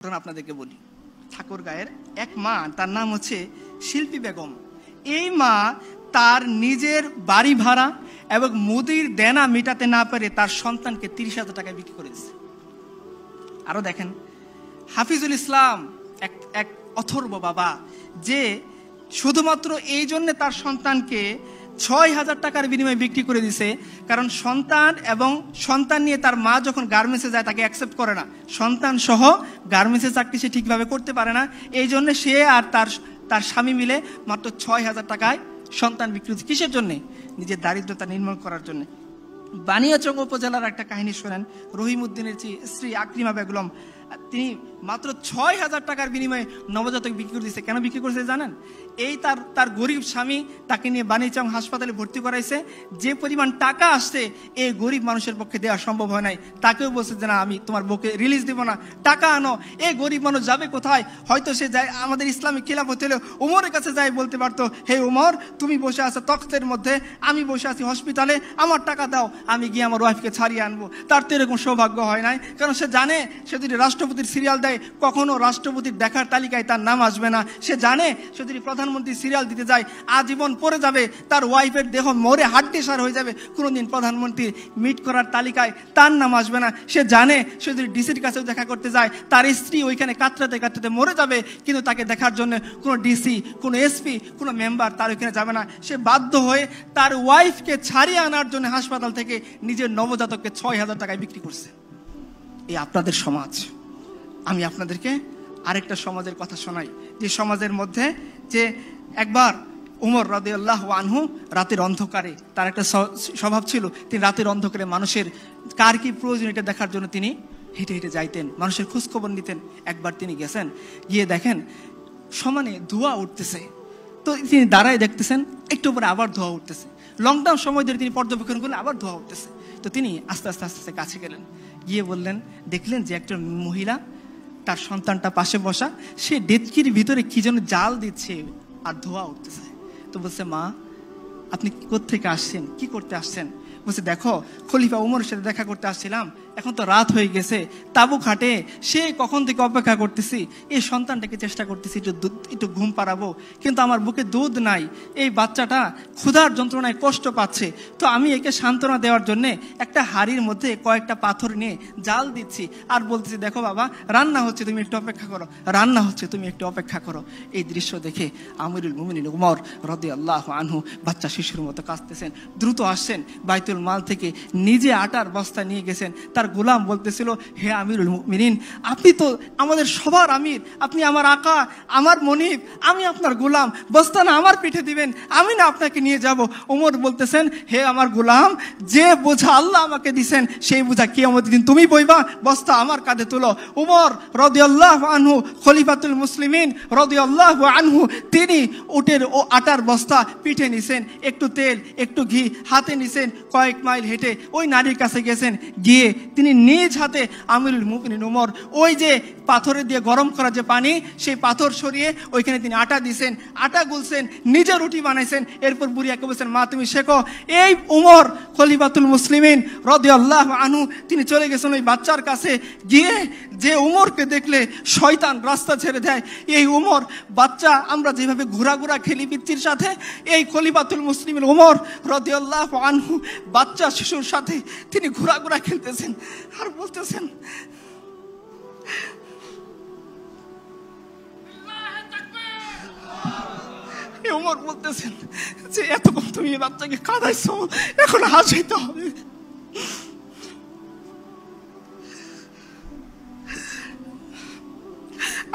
ঘটনা আপনাদেরকে বলি। ঠাকুরগাঁয়ের এক মা, তার নাম হচ্ছে শিল্পী বেগম। এই মা তার নিজের বাড়ি ভাড়া এবং মুদির দেনা মেটাতে না পেরে তার সন্তানকে 30,000 টাকায় বিক্রি করে দিয়েছে। আরো দেখেন, হাফিজুল ইসলাম এক অথর্ব বাবা, যে শুধুমাত্র এই জন্য তার সন্তানকে 6,000 টাকার বিনিময়ে বিক্রি করে দিছে, কারণ সন্তান এবং সন্তান নিয়ে তার মা যখন গার্মেন্টসে যায় তাকে অ্যাকসেপ্ট করে না। সন্তান সহ গার্মেন্টসের চাকরি সে ঠিকভাবে করতে পারে না, এই জন্য সে আর তার স্বামী মিলে মাত্র 6,000 টাকায় সন্তান বিক্রি হচ্ছে। কিসের জন্যে? নিজের দারিদ্রতা নির্মূল করার জন্য। বানিয়াচং উপজেলার একটা কাহিনী শোনেন। রহিমউদ্দিনের স্ত্রী আকলিমা বেগম, তিনি মাত্র 6,000 টাকার বিনিময়ে নবজাতক বিক্রি করে দিয়েছে। কেন বিক্রি করেছে জানেন? এই তার গরিব স্বামী তাকে নিয়ে বানিয়াচং হাসপাতালে ভর্তি করাইছে। যে পরিমাণ টাকা আসছে এই গরিব মানুষের পক্ষে দেওয়া সম্ভব হয় নাই। তাকেও বলছে যে না, আমি তোমার বউকে রিলিজ দেবো না, টাকা আনো। এই গরিব মানুষ যাবে কোথায়? হয়তো সে যায় আমাদের ইসলামিক খিলাফত হলে উমরের কাছে যায় বলতে পারতো, হে উমর, তুমি বসে আছো তখ্তের মধ্যে, আমি বসে আছি হসপিটালে, আমার টাকা দাও, আমি গিয়ে আমার ওয়াইফকে ছাড়িয়ে আনবো। তার তো এরকম সৌভাগ্য হয় নাই, কারণ সে জানে সে যদি রাষ্ট্রপতির সিরিয়াল দেয় কখনো রাষ্ট্রপতির দেখার তালিকায় তার নাম আসবে না। সে জানে সে যদি প্রধানমন্ত্রী সিরিয়াল দিতে যায় আজীবন পড়ে যাবে, তার ওয়াইফের দেহ মরে হাড্ডিসার হয়ে যাবে, কোনোদিন প্রধানমন্ত্রী মিট করার তালিকায় তার নাম আসবে না। সে জানে সে যদি ডিসির কাছেও দেখা করতে যায় তার স্ত্রী ওইখানে কাতরাতে কাতরাতে মরে যাবে, কিন্তু তাকে দেখার জন্য কোনো ডিসি, কোনো এসপি, কোনো মেম্বার তার ওইখানে যাবে না। সে বাধ্য হয়ে তার ওয়াইফকে ছাড়িয়ে আনার জন্য হাসপাতাল থেকে নিজের নবজাতককে 6,000 টাকায় বিক্রি করছে। এই আপনাদের সমাজ। আমি আপনাদেরকে আরেকটা সমাজের কথা শোনাই, যে সমাজের মধ্যে যে একবার উমর রাদিয়াল্লাহু আনহু রাতের অন্ধকারে, তার একটা স্বভাব ছিল, তিনি রাতের অন্ধকারে মানুষের কার কি প্রয়োজন এটা দেখার জন্য তিনি হেঁটে হেঁটে যাইতেন, মানুষের খোঁজখবর নিতেন। একবার তিনি গেছেন, গিয়ে দেখেন সমানে ধোঁয়া উঠতেছে। তো তিনি দাঁড়ায় দেখতেছেন, একটু পরে আবার ধোঁয়া উঠতেছে। লকডাউন সময় ধরে তিনি পর্যবেক্ষণ করলেন, আবার ধোঁয়া উঠতেছে। তো তিনি আস্তে আস্তে আস্তে আস্তে কাছে গেলেন, গিয়ে বললেন, দেখলেন যে একজন মহিলা, তার সন্তানটা পাশে বসা, সে ডেচকির ভিতরে কি যেন জাল দিচ্ছে আর ধোঁয়া উঠতেছে। তো বলছে, মা আপনি কোত্থেকে আসছেন, কি করতে আসছেন? বলছে, দেখো খলিফা উমরের সাথে দেখা করতে আসছিলাম, এখন তো রাত হয়ে গেছে, তাবু খাটে সে কখন থেকে অপেক্ষা করতেছি, এই সন্তানটাকে চেষ্টা করতেছি একটু ঘুম পাড়াবো, কিন্তু আমার বুকে দুধ নাই, এই বাচ্চাটা ক্ষুধার যন্ত্রণায় কষ্ট পাচ্ছে। তো আমি একে সান্ত্বনা দেওয়ার জন্যে একটা হাড়ির মধ্যে কয়েকটা পাথর নিয়ে জাল দিচ্ছি আর বলতেছি, দেখো বাবা রান্না হচ্ছে, তুমি একটু অপেক্ষা করো, রান্না হচ্ছে, তুমি একটু অপেক্ষা করো। এই দৃশ্য দেখে আমিরুল মুমিনিন উমর রাদিয়াল্লাহু আনহু বাচ্চা শিশুর মতো কাঁদতেছেন। দ্রুত আসছেন, বাইতুল মাল থেকে নিজে আটার বস্তা নিয়ে গেছেন। তার গোলাম বলতেছিল, হে আমিরুল মুমিনিন, আপনি তো আমাদের সবার আমির, আপনি আমার আকা, আমার মনিব, আমি আপনার গোলাম, বস্তা না আমার পিঠে দিবেন, আমি না আপনাকে নিয়ে যাব। ওমর বলতেছেন, হে আমার গোলাম, যে বোঝা আল্লাহ আমাকে দিছেন সেই বোঝা কিয়ামতের দিন তুমি বইবা, বস্তা আমার কাঁধে তুলো। উমর রাদিয়াল্লাহু আনহু খলিফাতুল মুসলিমিন রাদিয়াল্লাহু আনহু, তিনি উটের ও আটার বস্তা পিঠে নিছেন, একটু তেল একটু ঘি হাতে নিছেন, কয়েক মাইল হেঁটে ওই নারীর কাছে গেছেন, গিয়ে তিনি নিজ হাতে আমিরুল মুমিনিন উমর ওই যে পাথরে দিয়ে গরম করা যে পানি, সেই পাথর সরিয়ে ওইখানে তিনি আটা দিছেন, আটা গুলছেন, নিজে রুটি বানাইছেন। এরপর বুড়িয়াকে বলছেন, মা তুমি শেখো। এই উমর খলিফাতুল মুসলিমিন রাদিয়াল্লাহু আনহু তিনি চলে গেছেন ওই বাচ্চার কাছে, গিয়ে যে উমরকে দেখলে শয়তান রাস্তা ছেড়ে দেয়, এই উমর বাচ্চা, আমরা যেভাবে ঘোরাঘোরা খেলি পিচ্চির সাথে, এই খলিফাতুল মুসলিমিন উমর রাদিয়াল্লাহু আনহু বাচ্চা শিশুর সাথে তিনি ঘোরাঘোরা খেলতেছেন আর বলতেছেন, উমর বলতেছেন যে এতক্ষণ তুমি বাচ্চাকে কাঁদাইছো, এখন হাসাইতে হবে।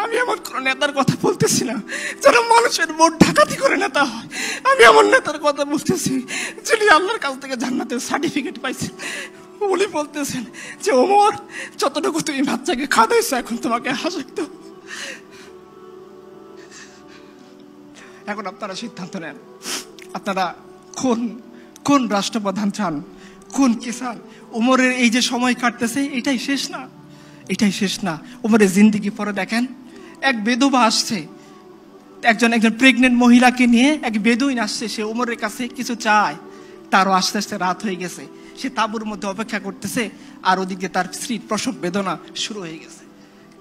আমি আমার কোন নেতার কথা বলতেছি না যারা মানুষের ভোট ডাকাতি করে নেতা হয়, আমি আমার নেতার কথা বলতেছি যিনি আল্লাহর কাছ থেকে জান্নাতের সার্টিফিকেট পাইছেন। উনি বলতেছেন যে ওমর, যতটুকু তুমি বাচ্চাকে খাওয়াইছো এখন তোমাকে হাসাইতে হবে। এখন আপনারা সিদ্ধান্ত নেন, আপনারা কোন রাষ্ট্রপ্রধান চান, কোন কি চান? উমরের এই যে সময় কাটতেছে এটাই শেষ না, এটাই শেষ না। উমরের জিন্দিগি পরে দেখেন, এক বেদুবা আসছে, একজন প্রেগনেন্ট মহিলাকে নিয়ে এক বেদুইন আসছে, সে উমরের কাছে কিছু চায়। তারও আস্তে আস্তে রাত হয়ে গেছে, সে তাঁবুর মধ্যে অপেক্ষা করতেছে, আর ওদিকে তার স্ত্রীর প্রসব বেদনা শুরু হয়ে গেছে।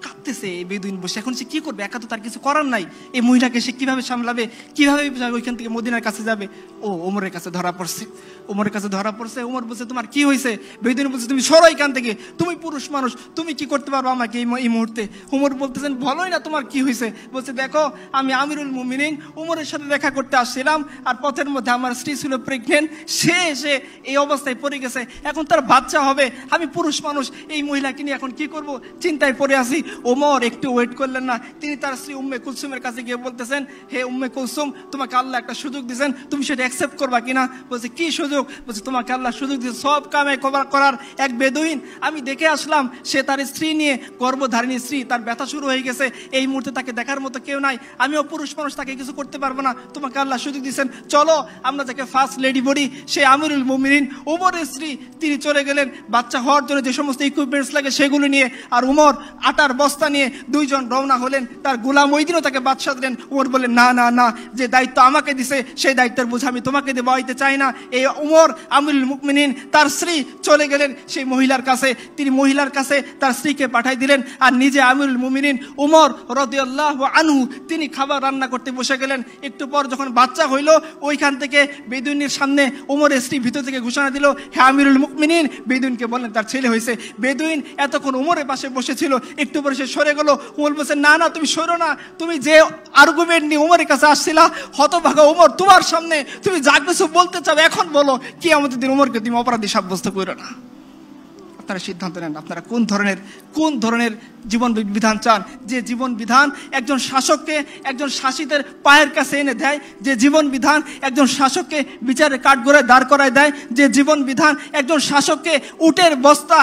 কাঁদতেছে এই বেদুইন বসে। এখন সে কি করবে? একা তো তার কিছু করার নাই। এই মহিলাকে সে কিভাবে সামলাবে, কিভাবে ওইখান থেকে মদিনার কাছে যাবে? ও ওমরের কাছে ধরা পড়ছে। ওমরের কাছে ধরা পড়ছে। ওমর বলছে, তোমার কি হয়েছে? বেদুইন বলছে, তুমি সরো এখান থেকে, তুমি পুরুষ মানুষ, তুমি কি করতে পারবো আমাকে এই মুহূর্তে? ওমর বলতেছেন, বলোই না তোমার কি হয়েছে। বলছে, দেখো আমি আমিরুল মুমিনিন ওমরের সাথে দেখা করতে আসছিলাম, আর পথের মধ্যে আমার স্ত্রী ছিল প্রেগনেন্ট, সে এসে এই অবস্থায় পড়ে গেছে, এখন তার বাচ্চা হবে, আমি পুরুষ মানুষ, এই মহিলাকে নিয়ে এখন কি করব, চিন্তায় পড়ে আছি। ওমর একটু ওয়েট করলেন না, তিনি তার স্ত্রী উম্মে কুলসুমের কাছে গিয়ে বলতেছেন, হে উম্মে কুলসুম, তোমাকে আল্লাহ একটা সুযোগ দিয়েছেন, তুমি সেটা অ্যাকসেপ্ট করবা কিনা? বলছে, কি সুযোগ? বলছে, তোমাকে আল্লাহ সুযোগ দিয়েছে সব কামে করার এক বেদুইন, আমি দেখে আসলাম, সে তার স্ত্রী নিয়ে, গর্ভধারিণী স্ত্রী, তার ব্যথা শুরু হয়ে গেছে, এই মুহূর্তে তাকে দেখার মতো কেউ নাই, আমিও পুরুষ মানুষ, তাকে কিছু করতে পারবো না, তোমাকে আল্লাহ সুযোগ দিয়েছেন, চলো আমরা যাকে ফার্স্ট লেডি বলি, সে আমিরুল মুমিনিন ওমরের স্ত্রী, তিনি চলে গেলেন বাচ্চা হওয়ার জন্য যে সমস্ত ইকুইপমেন্টস লাগে সেগুলো নিয়ে, আর উমর আটার বস্তা নিয়ে দুইজন রওনা হলেন। তার গোলাম ওই দিনও তাকে বাদশা দিলেন। উমর বললেন, না না না, যে দায়িত্ব আমাকে দিছে সেই দায়িত্বের বোঝা আমি তোমাকে দেওয়াইতে চাই না। এই উমর আমিরুল মুমিনিন তার স্ত্রী চলে গেলেন সেই মহিলার কাছে, তিনি মহিলার কাছে তার স্ত্রীকে পাঠাই দিলেন, আর নিজে আমিরুল মুমিনিন উমর রাদিয়াল্লাহু আনহু তিনি খাবার রান্না করতে বসে গেলেন। একটু পর যখন বাচ্চা হইল, ওইখান থেকে বেদুইনের সামনে উমরের স্ত্রী ভিতর থেকে ঘোষণা দিল, হে আমিরুল মুমিনিন, বেদুইনকে বললেন তার ছেলে হয়েছে। বেদুইন এতক্ষণ উমরের পাশে বসেছিল, একটু পরে সে সরে গেল। উমর বলছে, না না, তুমি সরো না, তুমি যে আর্গুমেন্ট নিয়ে উমরের কাছে আসছিলা, হতভাগা উমর তোমার সামনে তুমি যা কিছু বলতে চাও এখন বলো, কি আমাদের দিন উমরকে তুমি অপরাধী সাব্যস্ত করো না। আপনারা সিদ্ধান্ত নেন, আপনারা কোন ধরনের জীবন বিধান চান? যে জীবন বিধান একজন শাসককে একজন শাসিতের পায়ের কাছে এনে দেয়, যে জীবন বিধান একজন শাসককে বিচারে কাঠগড়ায় দাঁড় করায় দেয়, যে জীবন বিধান একজন শাসককে উটের বস্তা,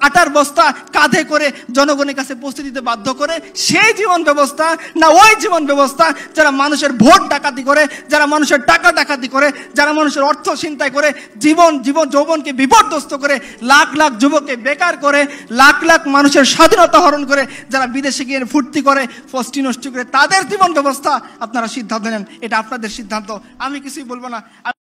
আটার বস্তা কাঁধে করে জনগণের কাছে পৌঁছে দিতে বাধ্য করে, সেই জীবন ব্যবস্থা না ওই জীবন ব্যবস্থা যারা মানুষের ভোট ডাকাতি করে, যারা মানুষের টাকা ডাকাতি করে, যারা মানুষের অর্থ ছিনতাই করে, জীবন যৌবনকে বিপর্যস্ত করে, লাখ লাখ যুবককে বেকার করে, লাখ লাখ মানুষের স্বাধীনতা হরণ করে, যারা বিদেশে গিয়ে ফুর্তি করে, ফষ্টি নষ্ট করে, তাদের জীবন ব্যবস্থা আপনারা সিদ্ধান্ত নেন। এটা আপনাদের সিদ্ধান্ত, আমি কিছুই বলবো না।